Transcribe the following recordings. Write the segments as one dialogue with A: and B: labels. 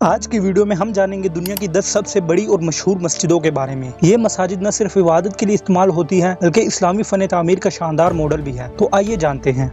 A: آج کی ویڈیو میں ہم جانیں گے دنیا کی 10 سب سے بڑی اور مشہور مسجدوں کے بارے میں۔ یہ مساجد نہ صرف عبادت کے لیے استعمال ہوتی ہیں بلکہ اسلامی فن تعمیر کا شاندار ماڈل بھی ہے۔ تو آئیے جانتے ہیں۔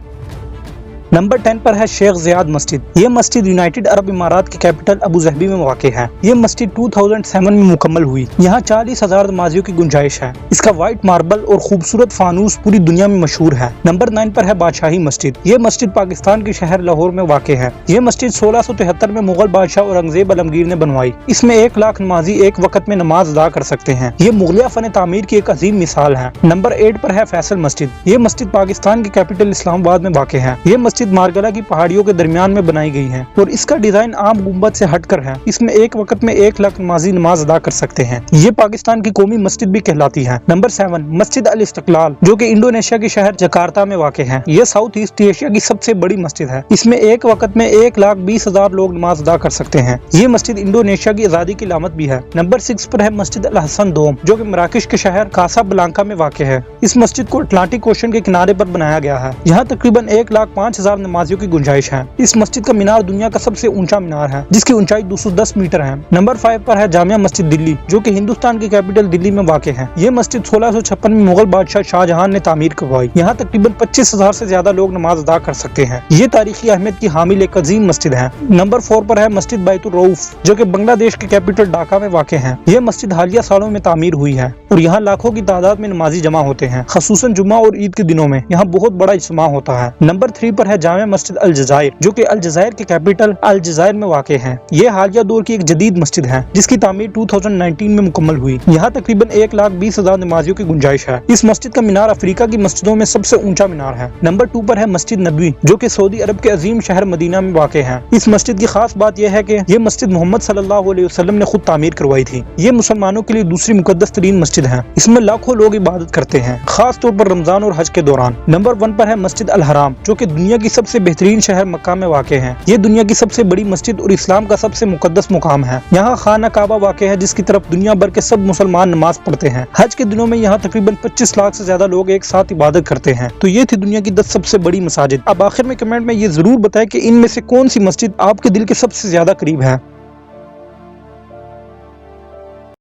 A: نمبر 10 پر ہے شیخ زیاد مسجد۔ یہ مسجد یونائٹڈ عرب امارات کی کیپٹل ابوظہبی میں واقع ہے۔ یہ مسجد 2007 میں مکمل ہوئی۔ یہاں 40,000 نمازیوں کی گنجائش ہے۔ اس کا وائٹ ماربل اور خوبصورت فانوس پوری دنیا میں مشہور ہے۔ نمبر 9 پر ہے بادشاہی مسجد۔ یہ مسجد پاکستان کے شہر لاہور میں واقع ہے۔ یہ مسجد 1673 میں مغل بادشاہ اورنگزیب عالمگیر نے بنوائی۔ اس میں 1 لاکھ نمازی ایک وقت میں نماز ادا کر سکتے ہیں۔ یہ مغلیہ فن تعمیر کی ایک عظیم مثال ہے۔ نمبر 8 پر ہے فیصل مسجد۔ یہ مسجد پاکستان کی کیپٹل اسلام آباد میں واقع ہے۔ یہ مسجد مارگلہ کی پہاڑیوں کے درمیان میں بنائی گئی ہے اور اس کا ڈیزائن عام گنبد سے ہٹ کر ہے۔ اس میں ایک وقت میں 1 لاکھ نمازی نماز ادا کر سکتے ہیں۔ یہ پاکستان کی قومی مسجد بھی کہلاتی ہے۔ نمبر 7 مسجد الاستقلال، جو کہ انڈونیشیا کے شہر جکارتا میں واقع ہے۔ یہ ساؤتھ ایسٹ ایشیا کی سب سے بڑی مسجد ہے۔ اس میں ایک وقت میں 1,20,000 لوگ نماز ادا کر سکتے ہیں۔ یہ مسجد انڈونیشیا کی آزادی کی علامت بھی ہے۔ نمبر 6 پر ہے مسجد الحسن دوم، جو کہ مراکش کے شہر کاسا بلانکا میں واقع ہے۔ اس مسجد کو اٹلانٹک اوشن کے کنارے پر بنایا گیا ہے۔ یہاں تقریباً 1,05,000 نمازیوں کی گنجائش ہے۔ اس مسجد کا مینار دنیا کا سب سے اونچا مینار ہے، جس کی اونچائی 210 میٹر ہے۔ نمبر 5 پر ہے جامع مسجد دلی، جو کہ ہندوستان کی کیپٹل دلی میں واقع ہے۔ یہ مسجد 1656 میں مغل بادشاہ شاہ جہاں نے تعمیر کروائی۔ یہاں تقریباً 25,000 سے زیادہ لوگ نماز ادا کر سکتے ہیں۔ یہ تاریخی اہمیت کی حامل ایک عظیم مسجد ہے۔ نمبر 4 پر ہے مسجد بیت الرؤف، جو کہ بنگلہ دیش کے کیپٹل ڈھاکہ میں واقع ہے۔ یہ مسجد حالیہ سالوں میں تعمیر ہوئی ہے اور یہاں لاکھوں کی تعداد میں نمازی جمع ہوتے ہیں، خصوصاً جمعہ اور عید کے دنوں میں یہاں بہت بڑا اجتماع ہوتا ہے۔ نمبر 3 پر ہے جامع مسجد الجزائر، جو کہ الجزائر کے کیپٹل الجزائر میں واقع ہے۔ یہ حالیہ دور کی ایک جدید مسجد ہے جس کی تعمیر 2019 میں مکمل ہوئی۔ یہاں تقریباً 1,20,000 نمازیوں کی گنجائش ہے۔ اس مسجد کا مینار افریقہ کی مسجدوں میں سب سے اونچا مینار ہے۔ نمبر 2 پر ہے مسجد نبوی، جو کہ سعودی عرب کے عظیم شہر مدینہ میں واقع ہے۔ اس مسجد کی خاص بات یہ ہے کہ یہ مسجد محمد صلی اللہ علیہ وسلم نے خود تعمیر کروائی تھی۔ یہ مسلمانوں کے لیے دوسری مقدس ترین مسجد ہے۔ اس میں لاکھوں لوگ عبادت کرتے ہیں، خاص طور پر رمضان اور حج کے دوران۔ نمبر 1 پر ہے مسجد الحرام، جو کہ دنیا کی سب سے بہترین شہر مکہ میں واقع ہے۔ یہ دنیا کی سب سے بڑی مسجد اور اسلام کا سب سے مقدس مقام ہے۔ یہاں خانہ کعبہ واقع ہے، جس کی طرف دنیا بھر کے سب مسلمان نماز پڑھتے ہیں۔ حج کے دنوں میں یہاں تقریباً 25 لاکھ سے زیادہ لوگ ایک ساتھ عبادت کرتے ہیں۔ تو یہ تھی دنیا کی 10 سب سے بڑی مساجد۔ اب آخر میں کمنٹ میں یہ ضرور بتائیں کہ ان میں سے کون سی مسجد آپ کے دل کے سب سے زیادہ قریب ہے۔